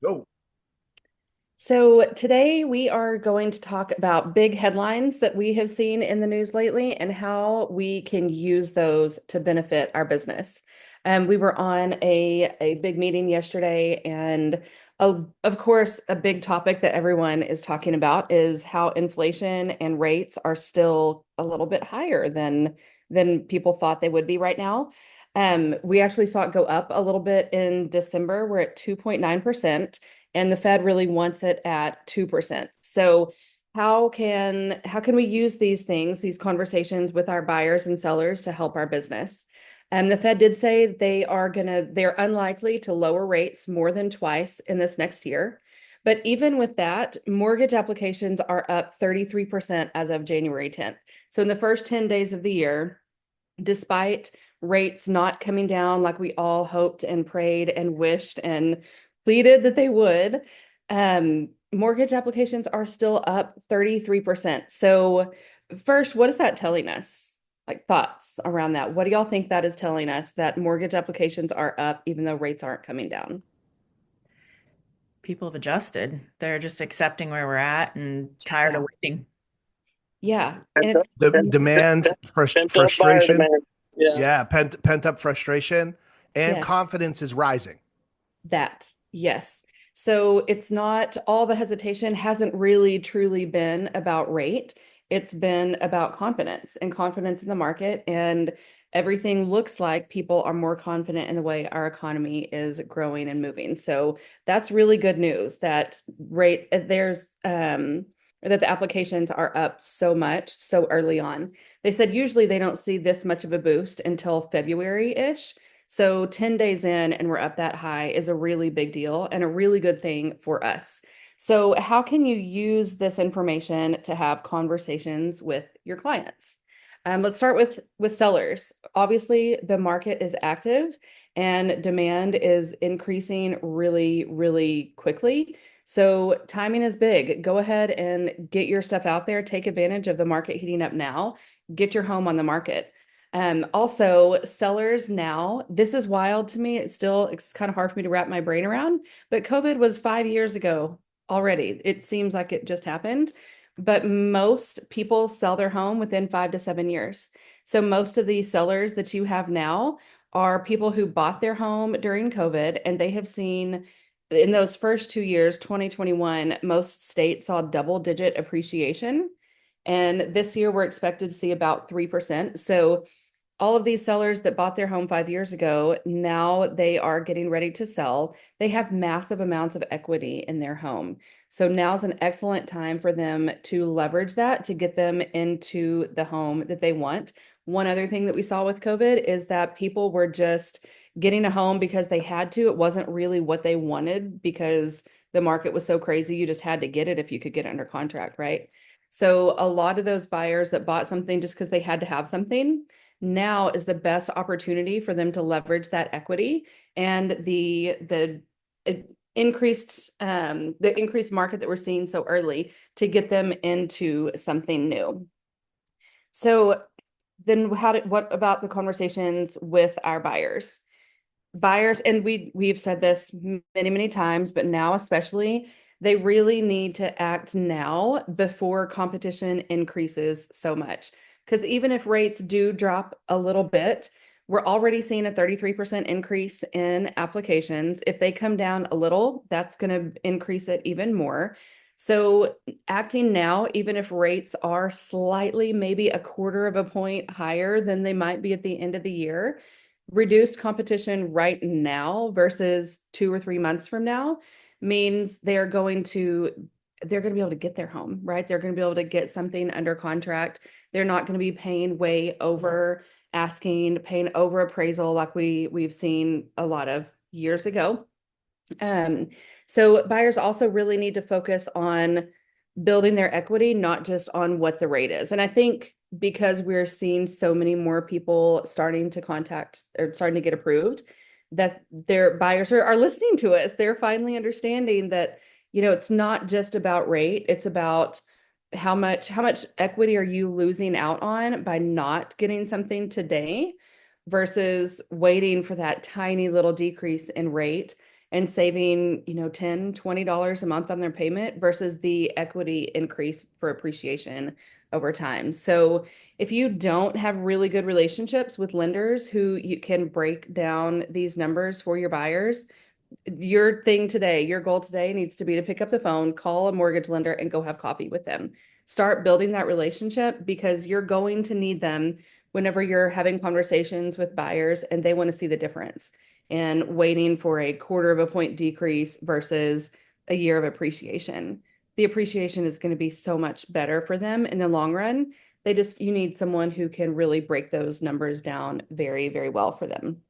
Go. So, today we are going to talk about big headlines that we have seen in the news lately and how we can use those to benefit our business. We were on a big meeting yesterday, and of course, a big topic that everyone is talking about is how inflation and rates are still a little bit higher than people thought they would be right now. We actually saw it go up a little bit in December. We're at 2.9%, and the Fed really wants it at 2%. So how can we use these things, these conversations with our buyers and sellers to help our business? The Fed did say they're unlikely to lower rates more than twice in this next year. But even with that, mortgage applications are up 33% as of January 10th. So in the first 10 days of the year, despite rates not coming down like we all hoped and prayed and wished and pleaded that they would, mortgage applications are still up 33%. So, first, what is that telling us? Like thoughts around that. What do y'all think that is telling us that mortgage applications are up even though rates aren't coming down? People have adjusted. They're just accepting where we're at and tired of Yeah. waiting. Yeah. And Pent up, it's Demand, pent up buyer frustration. demand. Yeah. Yeah, pent up frustration and yes. confidence is rising. That, yes. So it's not all the hesitation hasn't really truly been about rate. It's been about confidence and confidence in the market. And everything looks like people are more confident in the way our economy is growing and moving. So that's really good news that that the applications are up so much so early on. They said usually they don't see this much of a boost until February-ish. So 10 days in and we're up that high is a really big deal and a really good thing for us. So how can you use this information to have conversations with your clients? Let's start with sellers. Obviously, the market is active and demand is increasing really, really quickly. So timing is big. Go ahead and get your stuff out there. Take advantage of the market heating up now. Get your home on the market. Also, sellers now, this is wild to me. It's kind of hard for me to wrap my brain around, but COVID was 5 years ago already. It seems like it just happened, but most people sell their home within 5 to 7 years. So most of these sellers that you have now are people who bought their home during COVID, and they have seen in those first 2 years, 2021, most states saw double-digit appreciation. And this year, we're expected to see about 3%. So all of these sellers that bought their home 5 years ago, now they are getting ready to sell. They have massive amounts of equity in their home. So now's an excellent time for them to leverage that to get them into the home that they want. One other thing that we saw with COVID is that people were just getting a home because they had to. It wasn't really what they wanted because the market was so crazy. You just had to get it if you could get it under contract, right? So a lot of those buyers that bought something just because they had to have something, now is the best opportunity for them to leverage that equity and the increased market that we're seeing so early to get them into something new. So then what about the conversations with our buyers? Buyers, and we've said this many, many times, but now especially, they really need to act now before competition increases so much. Because even if rates do drop a little bit, we're already seeing a 33% increase in applications. If they come down a little, that's going to increase it even more. So acting now, even if rates are slightly, maybe a quarter of a point higher than they might be at the end of the year, reduced competition right now versus 2 or 3 months from now means they're going to be able to get their home, right? They're going to be able to get something under contract. They're not going to be paying way over asking, paying over appraisal like we've seen a lot of years ago. Um, so buyers also really need to focus on building their equity, not just on what the rate is. And I think because we're seeing so many more people starting to contact or starting to get approved, that their buyers are listening to us. They're finally understanding that, it's not just about rate, it's about how much equity are you losing out on by not getting something today versus waiting for that tiny little decrease in rate and saving, $10, $20 a month on their payment versus the equity increase for appreciation over time. So if you don't have really good relationships with lenders who you can break down these numbers for your buyers, your goal today needs to be to pick up the phone, call a mortgage lender, and go have coffee with them. Start building that relationship because you're going to need them whenever you're having conversations with buyers and they want to see the difference. And waiting for a quarter of a point decrease versus a year of appreciation. The appreciation is going to be so much better for them in the long run. You need someone who can really break those numbers down very, very well for them.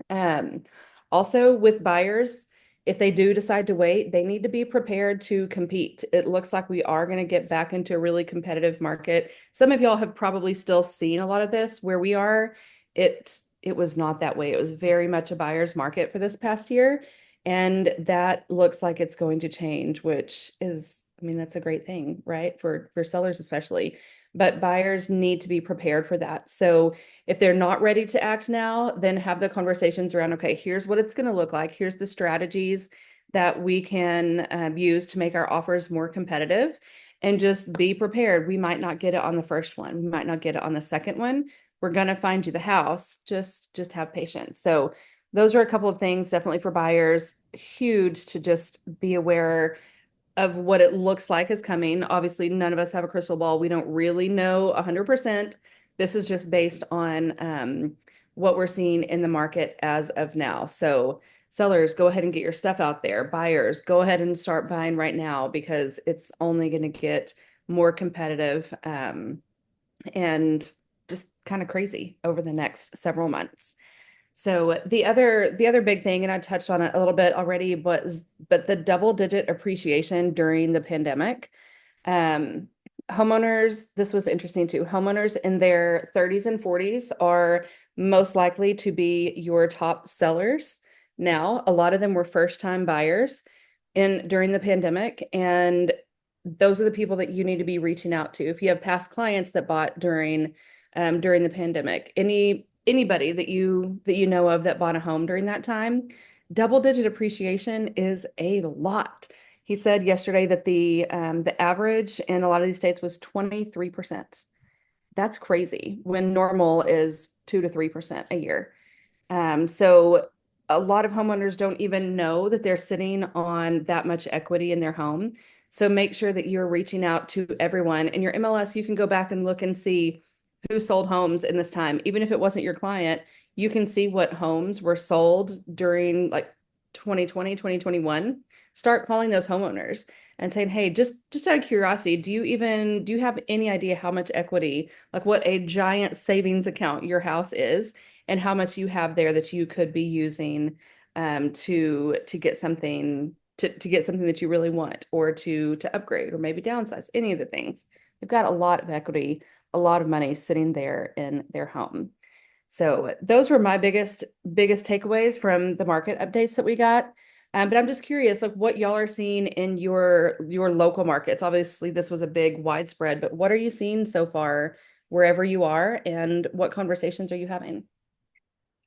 Um, Also, with buyers, if they do decide to wait, they need to be prepared to compete. It looks like we are going to get back into a really competitive market. Some of y'all have probably still seen a lot of this where we are. It was not that way. It was very much a buyer's market for this past year, and that looks like it's going to change, which is, I mean, that's a great thing, right? For sellers especially. But buyers need to be prepared for that. So if they're not ready to act now, then have the conversations around, okay, here's what it's going to look like. Here's the strategies that we can use to make our offers more competitive, and just be prepared. We might not get it on the first one. We might not get it on the second one. We're going to find you the house. Just have patience. So those are a couple of things definitely for buyers. Huge to just be aware of what it looks like is coming. Obviously, none of us have a crystal ball. We don't really know 100%. This is just based on what we're seeing in the market as of now. So sellers, go ahead and get your stuff out there. Buyers, go ahead and start buying right now because it's only going to get more competitive and just kind of crazy over the next several months. So the other big thing, and I touched on it a little bit already, but the double digit appreciation during the pandemic. Um, Homeowners, this was interesting too. Homeowners in their 30s and 40s are most likely to be your top sellers now. A lot of them were first time buyers in during the pandemic, and those are the people that you need to be reaching out to. If you have past clients that bought during the pandemic, anybody that you know of that bought a home during that time, double digit appreciation is a lot. He said yesterday that the average in a lot of these states was 23%. That's crazy when normal is 2 to 3% a year. So a lot of homeowners don't even know that they're sitting on that much equity in their home. So make sure that you're reaching out to everyone. In your MLS, you can go back and look and see who sold homes in this time. Even if it wasn't your client, you can see what homes were sold during like 2020, 2021. Start calling those homeowners and saying, hey, just out of curiosity, do you have any idea how much equity, like what a giant savings account your house is, and how much you have there that you could be using to get something to get something that you really want, or to upgrade, or maybe downsize, any of the things. They've got a lot of equity, a lot of money sitting there in their home. So those were my biggest takeaways from the market updates that we got. But I'm just curious, like what y'all are seeing in your local markets. Obviously, this was a big widespread, but what are you seeing so far wherever you are, and what conversations are you having?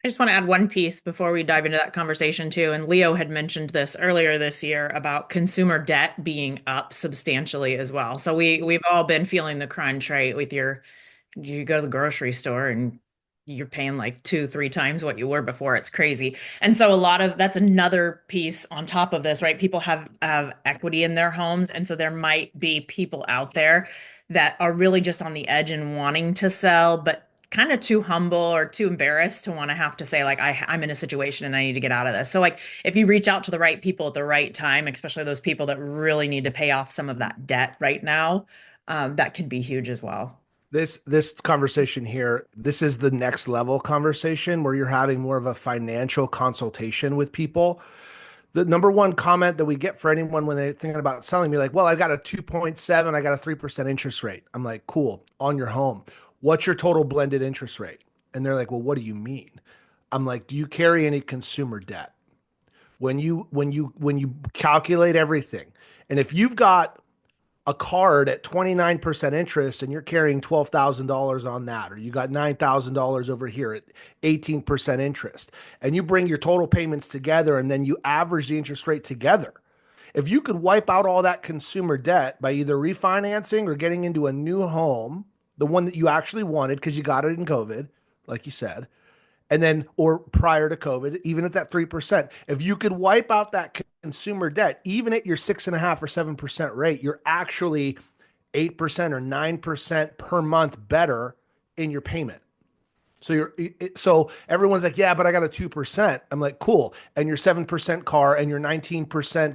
I just want to add one piece before we dive into that conversation too. And Leo had mentioned this earlier this year about consumer debt being up substantially as well. So we've all been feeling the crunch, right? You go to the grocery store and you're paying like 2, 3 times what you were before. It's crazy. And so that's another piece on top of this, right? People have equity in their homes. And so there might be people out there that are really just on the edge and wanting to sell, but kind of too humble or too embarrassed to want to have to say, like, I'm in a situation and I need to get out of this. So like if you reach out to the right people at the right time, especially those people that really need to pay off some of that debt right now, that can be huge as well. This conversation here, this is the next level conversation where you're having more of a financial consultation with people. The number one comment that we get for anyone when they're thinking about selling me, like, well, I got a 2.7, I got a 3% interest rate. I'm like, cool, on your home. What's your total blended interest rate? And they're like, well, what do you mean? I'm like, do you carry any consumer debt? When you calculate everything, and if you've got a card at 29% interest and you're carrying $12,000 on that, or you got $9,000 over here at 18% interest, and you bring your total payments together and then you average the interest rate together. If you could wipe out all that consumer debt by either refinancing or getting into a new home, the one that you actually wanted because you got it in COVID, like you said, and then or prior to COVID, even at that 3%, if you could wipe out that consumer debt, even at your 6.5 or 7% rate, you're actually 8% or 9% per month better in your payment. So everyone's like, yeah, but I got a 2%. I'm like, cool. And your 7% car and your 19%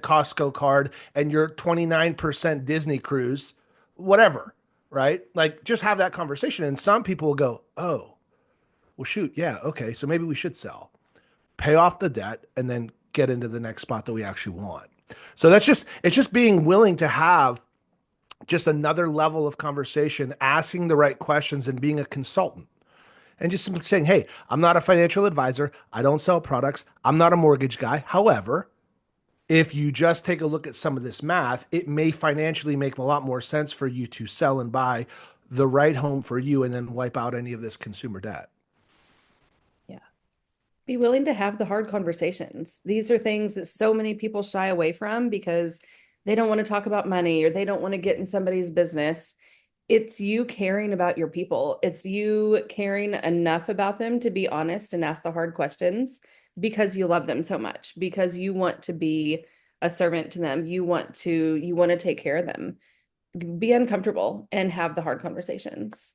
Costco card and your 29% Disney cruise, whatever, right? Like just have that conversation. And some people will go, oh, well, shoot, yeah, okay, so maybe we should sell, pay off the debt, and then get into the next spot that we actually want. So it's just being willing to have just another level of conversation, asking the right questions and being a consultant. And just simply saying, hey, I'm not a financial advisor. I don't sell products. I'm not a mortgage guy. However, if you just take a look at some of this math, it may financially make a lot more sense for you to sell and buy the right home for you and then wipe out any of this consumer debt. Yeah. Be willing to have the hard conversations. These are things that so many people shy away from because they don't want to talk about money or they don't want to get in somebody's business. It's you caring about your people. It's you caring enough about them to be honest and ask the hard questions because you love them so much, because you want to be a servant to them. You want to take care of them. Be uncomfortable and have the hard conversations.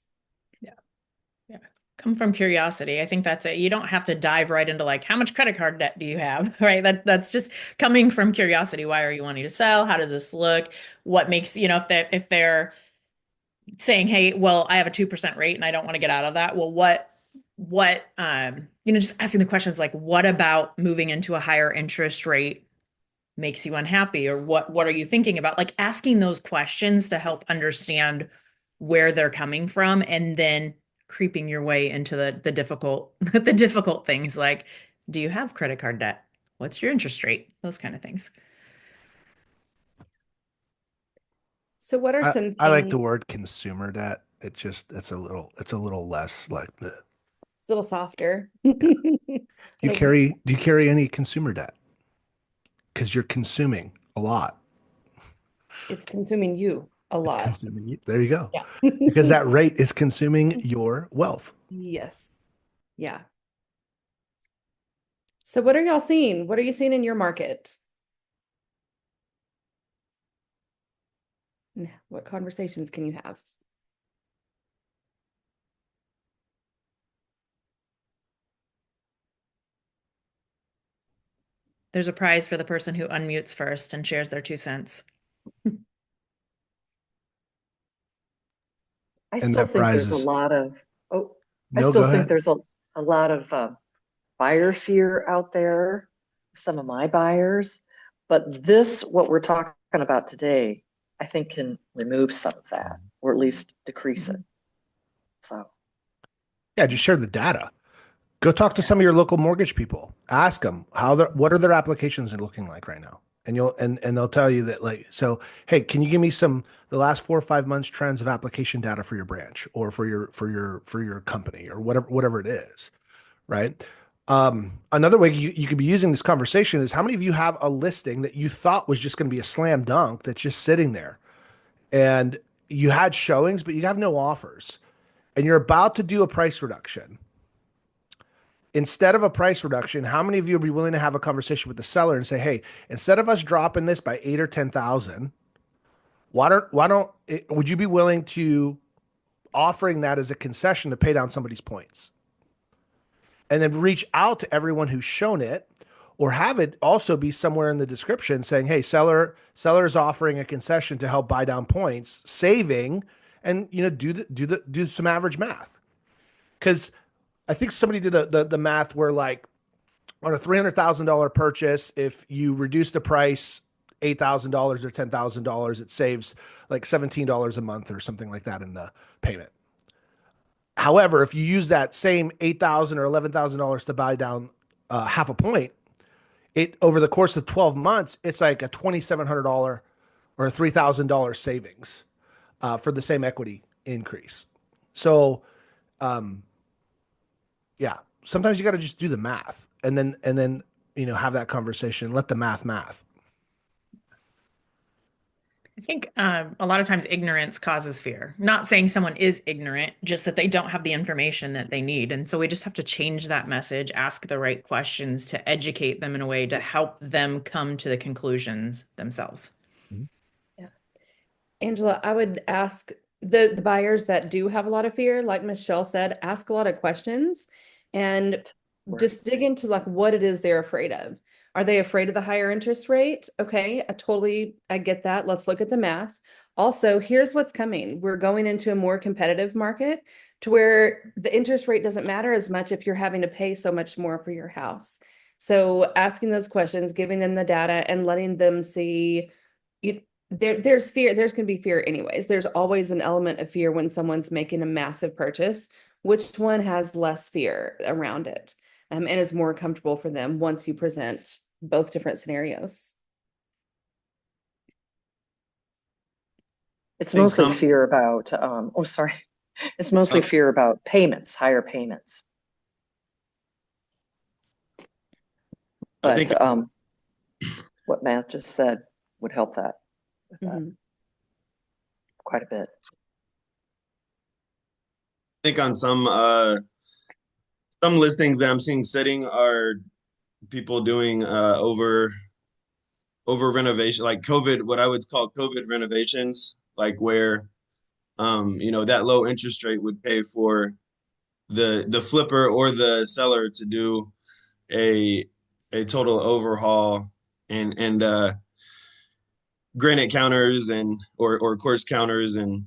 Yeah. Yeah. Come from curiosity. I think that's it. You don't have to dive right into like, how much credit card debt do you have? Right. That's just coming from curiosity. Why are you wanting to sell? How does this look? What makes, if they're saying, hey, well, I have a 2% rate and I don't want to get out of that. Well, just asking the questions like, what about moving into a higher interest rate makes you unhappy? Or what are you thinking about? Like asking those questions to help understand where they're coming from, and then creeping your way into the difficult, the difficult things like, do you have credit card debt? What's your interest rate? Those kind of things. So what are I, some I like the things? word consumer debt. It's a little less like bleh. It's a little softer. Do you carry any consumer debt? Because you're consuming a lot. It's consuming you a It's lot. consuming you. There you go. Yeah. Because that rate is consuming your wealth. Yes. Yeah. So what are y'all seeing? What are you seeing in your market? What conversations can you have? There's a prize for the person who unmutes first and shares their 2 cents. I And still that think prize there's a is lot of, oh, I no, still go think ahead. there's a lot of buyer fear out there, some of my buyers. But this, what we're talking about today, I think can remove some of that, or at least decrease it. So, Yeah, just share the data. Go talk to yeah. some of your local mortgage people. Ask them what are their applications looking like right now, and they'll tell you that like so. Hey, can you give me the last 4 or 5 months trends of application data for your branch or for your company or whatever it is, right? Another way you could be using this conversation is how many of you have a listing that you thought was just going to be a slam dunk that's just sitting there, and you had showings but you have no offers, and you're about to do a price reduction. Instead of a price reduction, how many of you would be willing to have a conversation with the seller and say, "Hey, instead of us dropping this by 8 or 10,000, would you be willing to offering that as a concession to pay down somebody's points?" And then reach out to everyone who's shown it, or have it also be somewhere in the description saying, "Hey, seller is offering a concession to help buy down points, saving," and do some average math. Because I think somebody did the math where like on a $300,000 purchase, if you reduce the price $8,000 or $10,000, it saves like $17 a month or something like that in the payment. However, if you use that same $8,000 or $11,000 to buy down half a point, it over the course of 12 months, it's like a $2,700 or a $3,000 savings for the same equity increase. So, um, yeah, sometimes you got to just do the math and then have that conversation. Let the math. I think a lot of times ignorance causes fear. Not saying someone is ignorant, just that they don't have the information that they need. And so we just have to change that message, ask the right questions to educate them in a way to help them come to the conclusions themselves. Yeah. Angela, I would ask the buyers that do have a lot of fear, like Michelle said, ask a lot of questions and just dig into like what it is they're afraid of. Are they afraid of the higher interest rate? Okay, I get that. Let's look at the math. Also, here's what's coming. We're going into a more competitive market to where the interest rate doesn't matter as much if you're having to pay so much more for your house. So asking those questions, giving them the data and letting them see you, there's fear. There's going to be fear anyways. There's always an element of fear when someone's making a massive purchase. Which one has less fear around it, and is more comfortable for them once you present both different scenarios? It's I think mostly fear about, oh, sorry. It's mostly fear about payments, higher payments. I think But what Matt just said would help that with that Mhm. quite a bit. on some listings that I'm seeing sitting are people doing over renovation, like COVID, what I would call COVID renovations, like where that low interest rate would pay for the flipper or the seller to do a a total overhaul and granite counters and or quartz counters and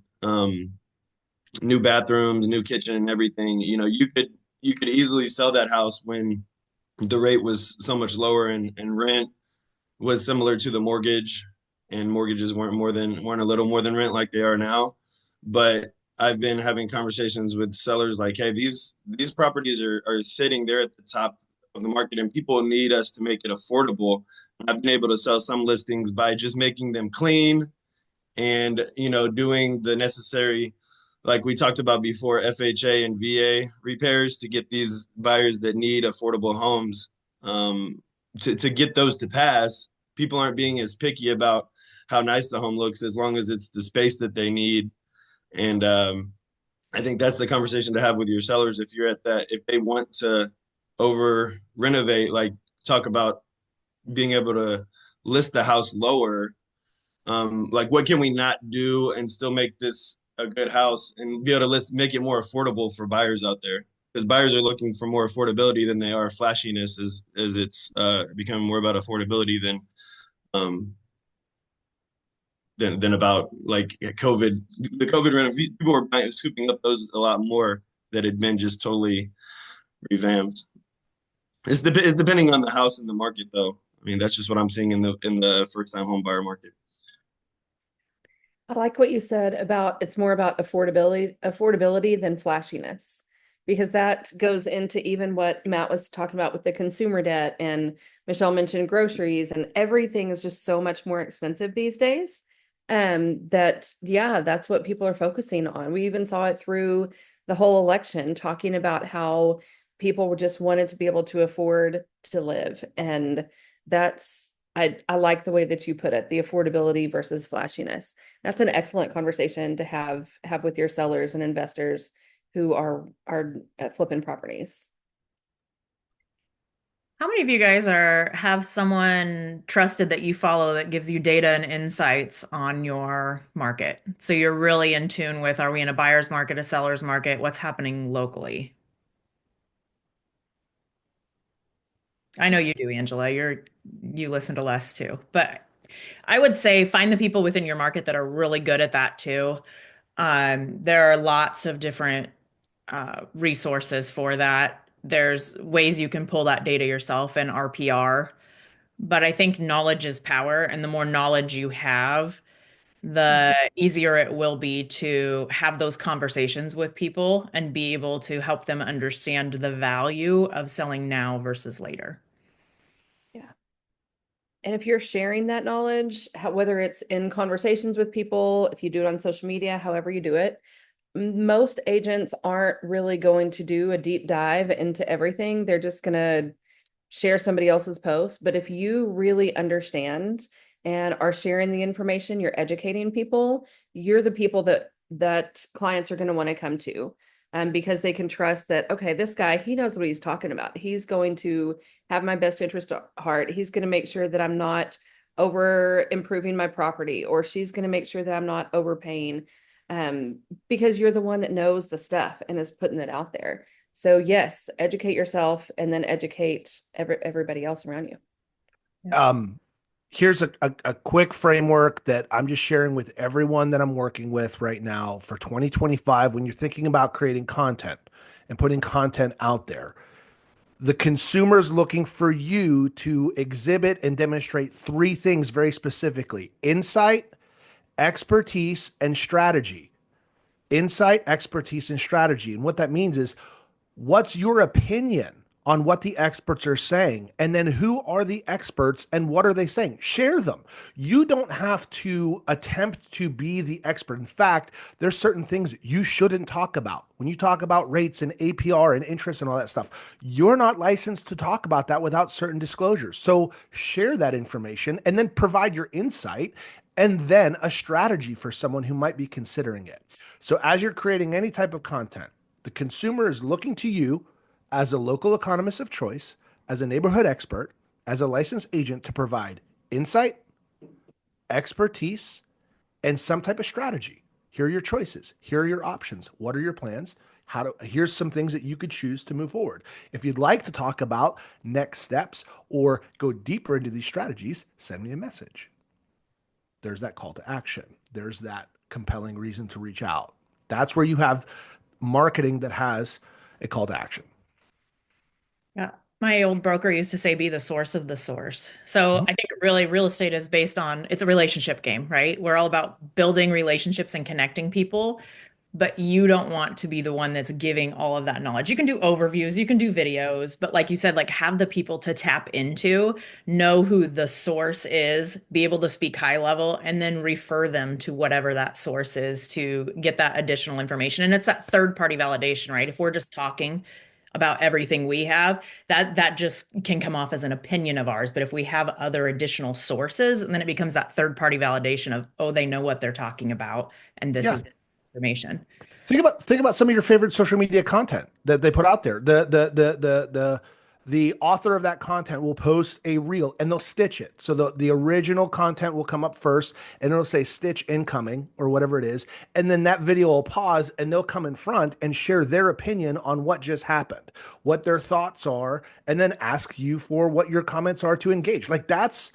new bathrooms, new kitchen and everything. You could easily sell that house when the rate was so much lower and rent was similar to the mortgage, and mortgages weren't a little more than rent like they are now. But I've been having conversations with sellers like, hey, these properties are sitting there at the top of the market, and people need us to make it affordable. I've been able to sell some listings by just making them clean and doing the necessary, like we talked about before, FHA and VA repairs to get these buyers that need affordable homes, to get those to pass. People aren't being as picky about how nice the home looks as long as it's the space that they need. And I think that's the conversation to have with your sellers if you're at that, if they want to over renovate, like talk about being able to list the house lower. Like what can we not do and still make this a good house and be able to make it more affordable for buyers out there, because buyers are looking for more affordability than they are flashiness, as it's becoming more about affordability um than about like COVID. The COVID rent, people were scooping up those a lot more that had been just totally revamped. It's depending on the house and the market, though. I mean, that's just what I'm seeing in the first time home buyer market. I like what you said about it's more about affordability than flashiness, because that goes into even what Matt was talking about with the consumer debt, and Michelle mentioned groceries, and everything is just so much more expensive these days. That yeah, that's what people are focusing on. We even saw it through the whole election, talking about how people just wanted to be able to afford to live, and that's I like the way that you put it, the affordability versus flashiness. That's an excellent conversation to have with your sellers and investors who are flipping properties. How many of you guys have someone trusted that you follow that gives you data and insights on your market? So you're really in tune with, are we in a buyer's market, a seller's market, what's happening locally? I know you do, Angela. You listen to Les too. But I would say find the people within your market that are really good at that too. There are lots of different resources for that. There's ways you can pull that data yourself in RPR. But I think knowledge is power, and the more knowledge you have, the easier it will be to have those conversations with people and be able to help them understand the value of selling now versus later. Yeah. And if you're sharing that knowledge, whether it's in conversations with people, if you do it on social media, however you do it, most agents aren't really going to do a deep dive into everything. They're just going to share somebody else's post. But if you really understand and are sharing the information, you're educating people, you're the people that clients are going to want to come to. Because they can trust that, okay, this guy, he knows what he's talking about. He's going to have my best interest at heart. He's going to make sure that I'm not over improving my property, or she's going to make sure that I'm not overpaying, because you're the one that knows the stuff and is putting it out there. So yes, educate yourself and then educate everybody else around you. Here's a quick framework that I'm just sharing with everyone that I'm working with right now for 2025. When you're thinking about creating content and putting content out there, the consumer's looking for you to exhibit and demonstrate three things very specifically: insight, expertise, and strategy. Insight, expertise, and strategy. And what that means is, what's your opinion on what the experts are saying? And then who are the experts and what are they saying? Share them. You don't have to attempt to be the expert. In fact, there's certain things you shouldn't talk about. When you talk about rates and APR and interest and all that stuff, you're not licensed to talk about that without certain disclosures. So share that information and then provide your insight and then a strategy for someone who might be considering it. So as you're creating any type of content, the consumer is looking to you as a local economist of choice, as a neighborhood expert, as a licensed agent to provide insight, expertise, and some type of strategy. Here are your choices. Here are your options. What are your plans? Here's some things that you could choose to move forward. If you'd like to talk about next steps or go deeper into these strategies, send me a message. There's that call to action. There's that compelling reason to reach out. That's where you have marketing that has a call to action. Yeah. My old broker used to say, be the source of the source. So I think really real estate is based on, it's a relationship game, right? We're all about building relationships and connecting people, but you don't want to be the one that's giving all of that knowledge. You can do overviews, you can do videos, but like you said, like have the people to tap into, know who the source is, be able to speak high level, and then refer them to whatever that source is to get that additional information. And it's that third party validation, right? If we're just talking about everything we have, that just can come off as an opinion of ours. But if we have other additional sources, and then it becomes that third party validation of, oh, they know what they're talking about, and this is information. Think about some of your favorite social media content that they put out there. The author of that content will post a reel and they'll stitch it. So the original content will come up first and it'll say stitch incoming or whatever it is. And then that video will pause and they'll come in front and share their opinion on what just happened, what their thoughts are, and then ask you for what your comments are to engage. Like that's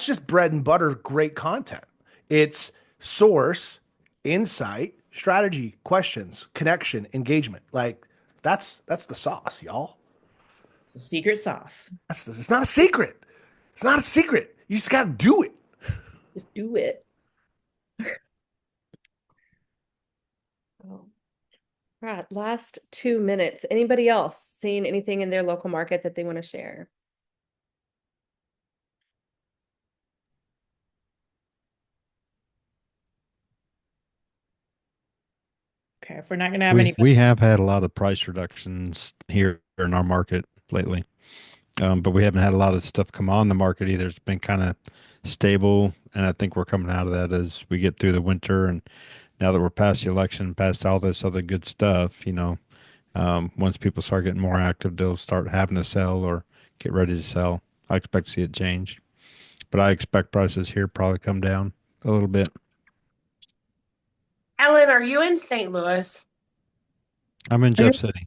just bread and butter, great content. It's source, insight, strategy, questions, connection, engagement. Like that's the sauce, y'all. It's a secret sauce. It's not a secret. It's not a secret. You just got to do it. Just do it. Oh. All right, last 2 minutes. Anybody else seeing anything in their local market that they want to share? Okay, if we're not going to have any, we have had a lot of price reductions here in our market lately, but we haven't had a lot of stuff come on the market either. It's been kind of stable, and I think we're coming out of that as we get through the winter. And now that we're past the election, past all this other good stuff, once people start getting more active, they'll start having to sell or get ready to sell. I expect to see it change, but I expect prices here probably come down a little bit. Ellen, are you in St. Louis? I'm in Jeff City.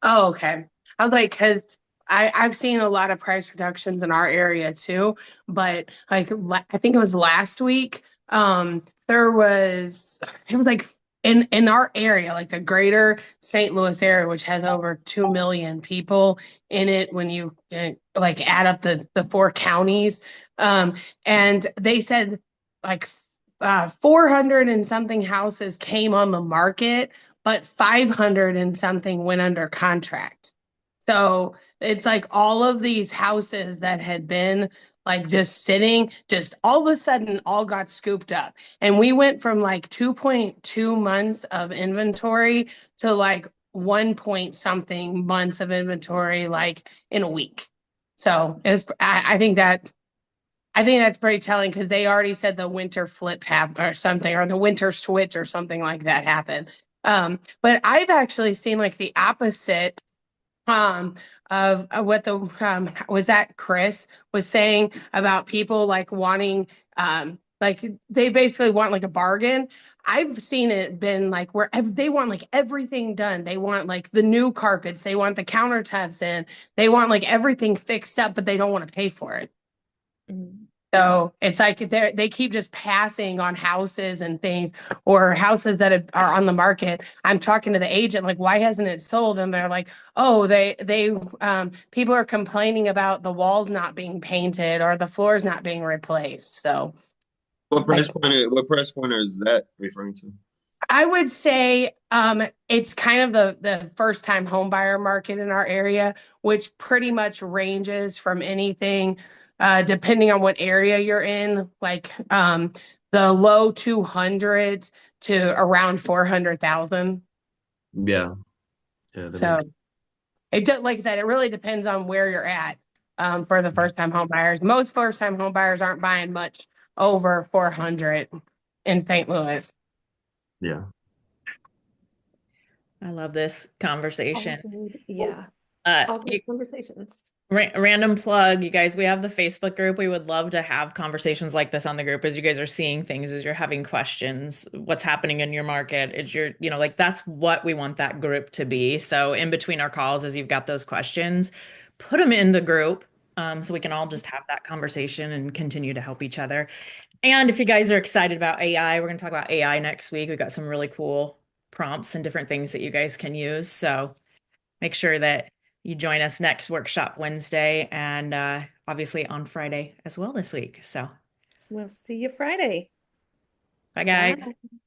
Oh, okay. I was like, because I've seen a lot of price reductions in our area too, but like I think it was last week, it was like in our area, like the greater St. Louis area, which has over 2 million people in it when you like add up the four counties. And they said like 400 and something houses came on the market, but 500 and something went under contract. So it's like all of these houses that had been like just sitting, just all of a sudden all got scooped up. And we went from like 2.2 months of inventory to like 1 point something months of inventory like in a week. So I think that's pretty telling because they already said the winter flip happened or something, or the winter switch or something like that happened. But I've actually seen like the opposite um of what the was that Chris was saying about people like wanting like they basically want like a bargain. I've seen it been like where they want like everything done. They want like the new carpets, they want the countertops in, they want like everything fixed up, but they don't want to pay for it. So it's like they keep just passing on houses and things or houses that are on the market. I'm talking to the agent, like, why hasn't it sold? And they're like, oh, people are complaining about the walls not being painted or the floors not being replaced. So like, What price point is that referring to? I would say it's kind of the first time home buyer market in our area, which pretty much ranges from anything depending on what area you're in, like the low 200s to around 400,000. Yeah. Yeah, that So makes like I said, it really depends on where you're at for the first time home buyers. Most first time home buyers aren't buying much over 400 in St. Louis. yeah. I love this conversation. Yeah. All You good conversations. Random plug, you guys, we have the Facebook group. We would love to have conversations like this on the group as you guys are seeing things, as you're having questions, what's happening in your market, is your, like that's what we want that group to be. So in between our calls, as you've got those questions, put them in the group so we can all just have that conversation and continue to help each other. And if you guys are excited about AI, we're going to talk about AI next week. We've got some really cool prompts and different things that you guys can use. So make sure that you join us next workshop Wednesday and obviously on Friday as well this week. So We'll see you Friday. bye, guys. Bye.